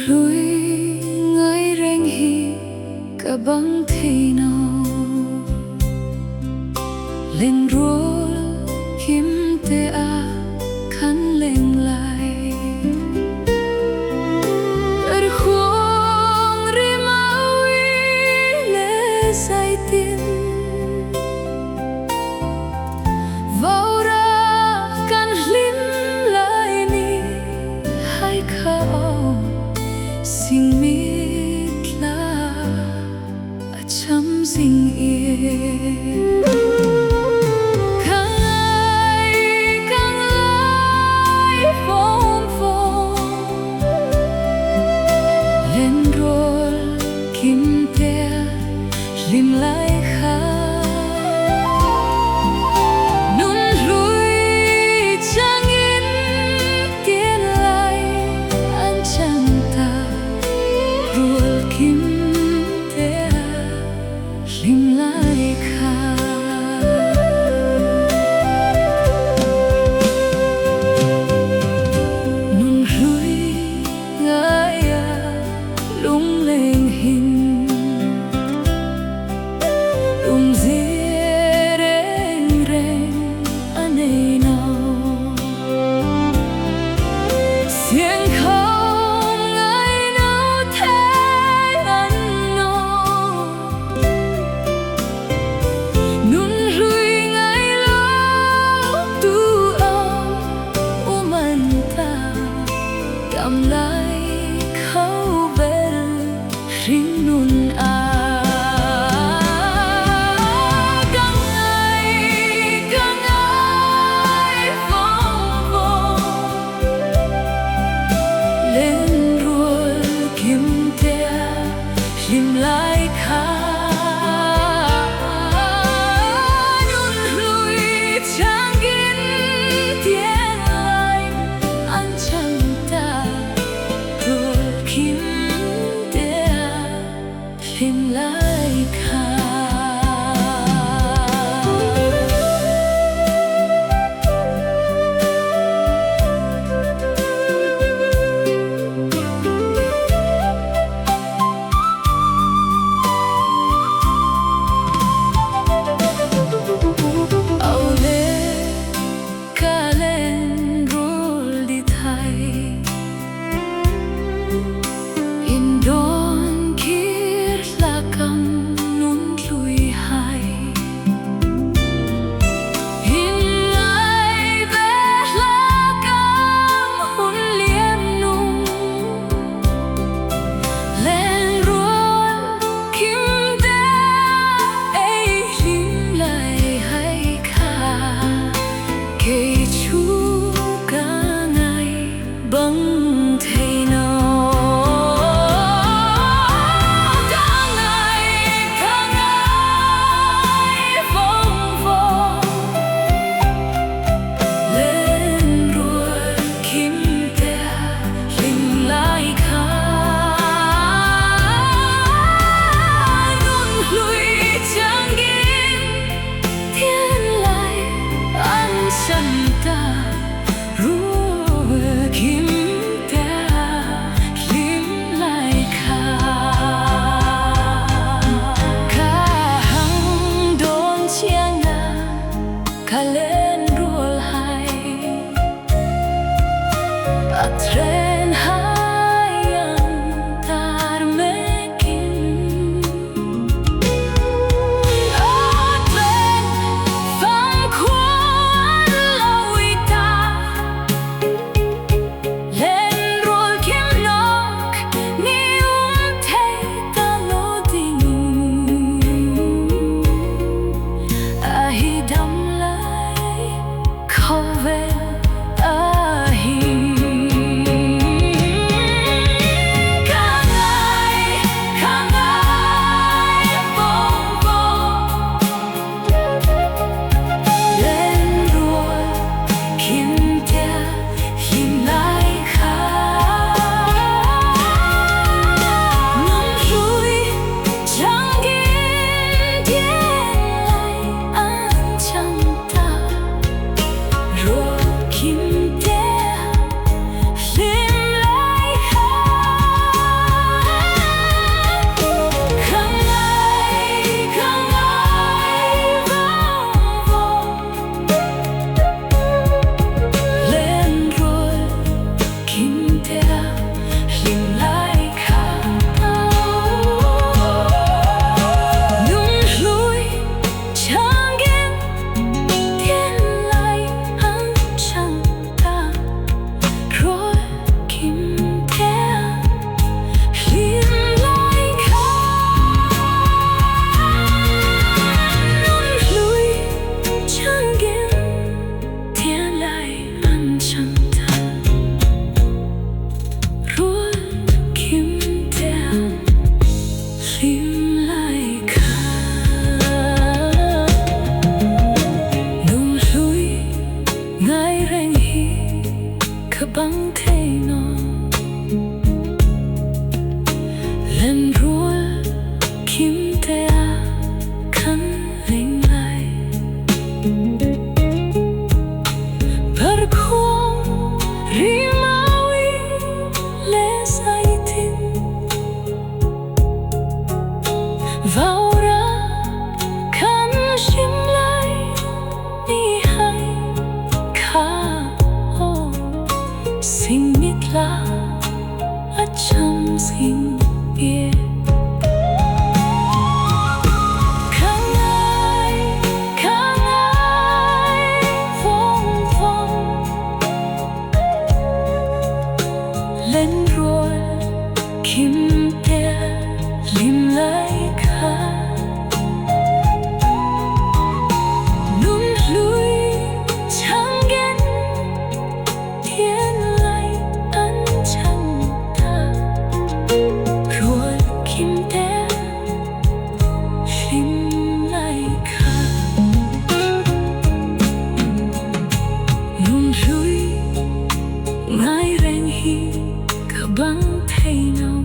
lối ngay rèn hi cả băng thề nào lên rô kim te a khăn lên lại ở khoang ri maui lệ say tin vào ra căn lim lại ni hai khao xin mít la chăm dinh yên lim lại khá nun lùi chẳng yên tiến lại anh chẳng ta rồi kim te lim lại khá nun lùi ngại lung lên hình cầm lại khâu về riêng nun càng ngày vòng vòng lên ruồi kim te lim lại khá nun lùi chẳng kiến tiến lại anh chẳng kim te lim lại khá âu lê ca lên rul đi thay Indon kir lakam nun lui hai Hinai ve lakam hun liam nung Len ruol kim te ei lim lại hai kha Kei chu ka ngai băng thei nào kalen ruol hai atren hayang tar mekin atren fang kwan lawita len ruol kim nok ni te taloding ahidam khâu về cả băng thề nó lên rùa kim te khăn lên lại berkuang rimawi le saitin vào ra khăn shim lại đi hay kha o sinh mít la ở trong sinh bia lên rồi kim te lim lại kha nung lui chẳng ghen thiên lại ăn chẳng ta rồi kim te lim lại kha nung lui ngay rèn hi băng thề nó